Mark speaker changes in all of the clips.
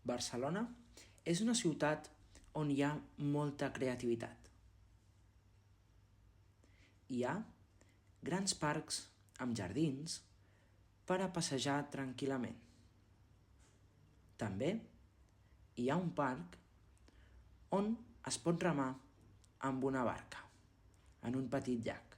Speaker 1: Barcelona és una ciutat on hi ha molta creativitat. Hi ha grans parcs amb jardins per a passejar tranquil·lament. També hi ha un parc on es pot remar amb una barca en un petit llac.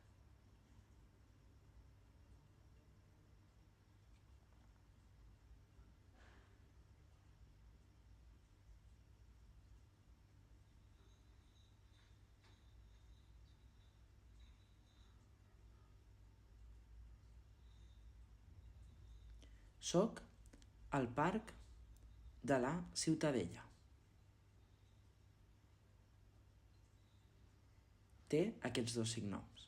Speaker 1: Soc al parc de la Ciutadella. Té aquests dos signoms.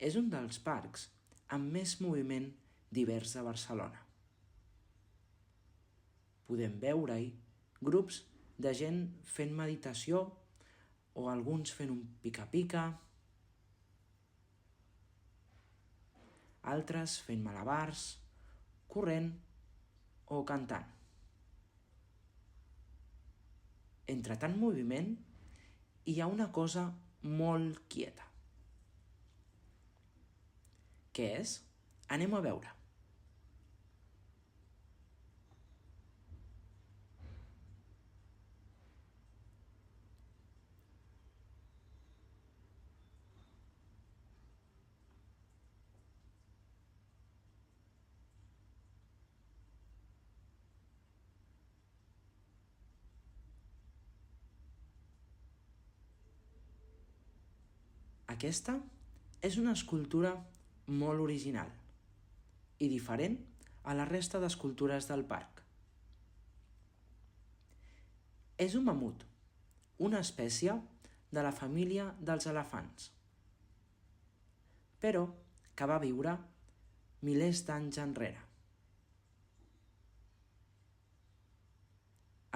Speaker 1: És un dels parcs amb més moviment divers de Barcelona. Podem veure-hi grups de gent fent meditació o alguns fent un pica-pica, altres fent malabars, corrent o cantant. Entre tant moviment hi ha una cosa molt quieta. Què és? Anem a veure. Aquesta és una escultura molt original i diferent a la resta d'escultures del parc. És un mamut, una espècie de la família dels elefants, però que va viure milers d'anys enrere.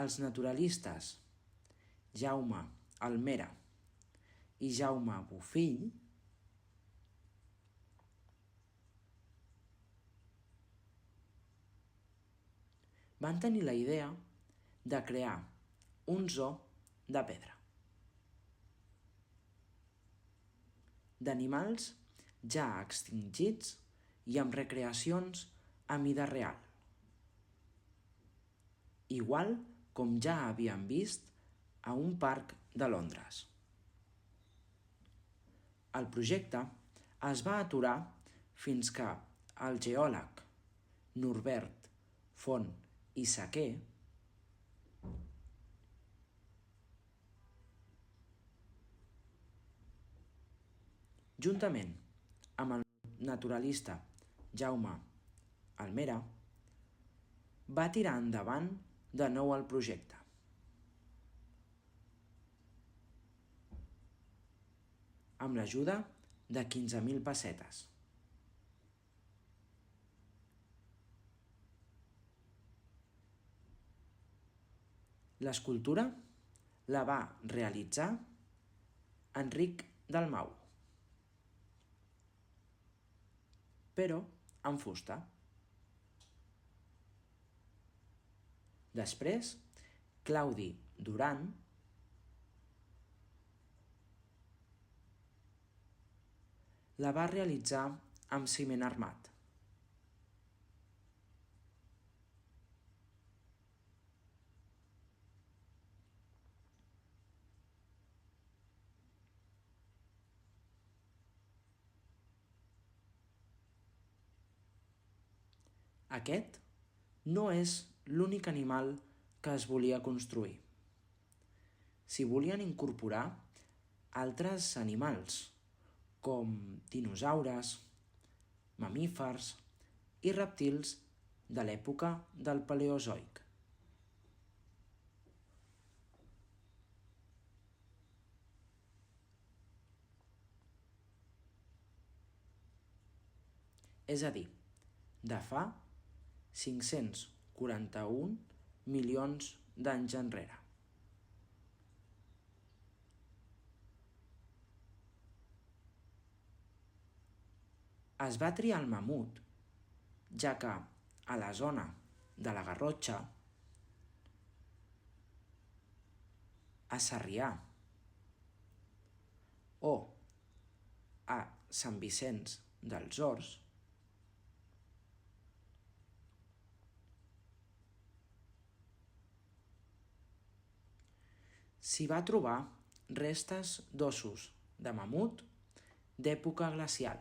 Speaker 1: Els naturalistes Jaume Almera i Jaume Bofill van tenir la idea de crear un zoo de pedra, d'animals ja extingits i amb recreacions a mida real, igual com ja havíem vist a un parc de Londres. El projecte es va aturar fins que el geòleg Norbert Font i Saquer juntament amb el naturalista Jaume Almera va tirar endavant de nou el projecte. Amb l'ajuda de 15.000 pessetes. L'escultura la va realitzar Enric Dalmau, però en fusta. Després, Claudi Duran la va realitzar amb ciment armat. Aquest no és l'únic animal que es volia construir. S'hi volien incorporar altres animals, com dinosaures, mamífers i rèptils de l'època del Paleozoic. És a dir, de fa 541 milions d'anys enrere. Es va triar el mamut, ja que a la zona de la Garrotxa a Sarrià o a Sant Vicenç dels Horts, s'hi va trobar restes d'ossos de mamut d'època glacial.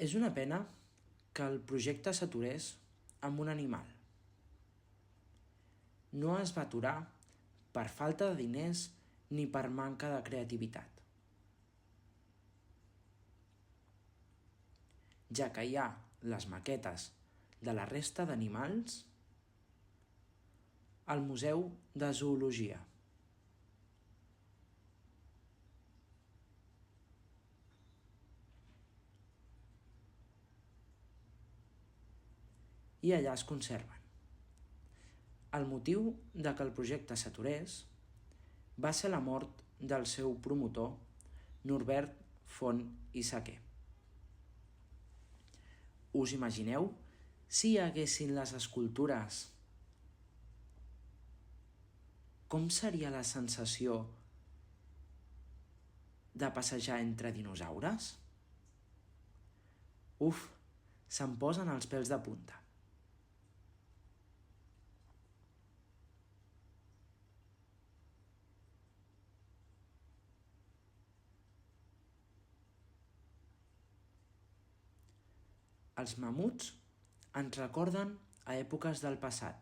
Speaker 1: És una pena que el projecte s'aturés amb un animal. No es va aturar per falta de diners ni per manca de creativitat, ja que hi ha les maquetes de la resta d'animals al Museu de Zoologia. I allà es conserven. El motiu de que el projecte s'aturés va ser la mort del seu promotor, Norbert Font i Saquer. Us imagineu si hi haguessin les escultures? Com seria la sensació de passejar entre dinosaures? Uf, se'm posen els pèls de punta. Els mamuts ens recorden a èpoques del passat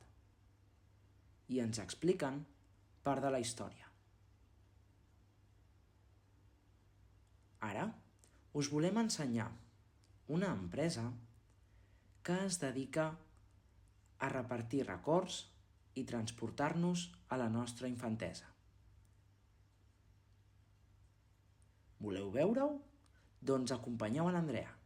Speaker 1: i ens expliquen part de la història. Ara us volem ensenyar una empresa que es dedica a repartir records i transportar-nos a la nostra infantesa. Voleu veure-ho? Doncs acompanyeu a l'Andrea.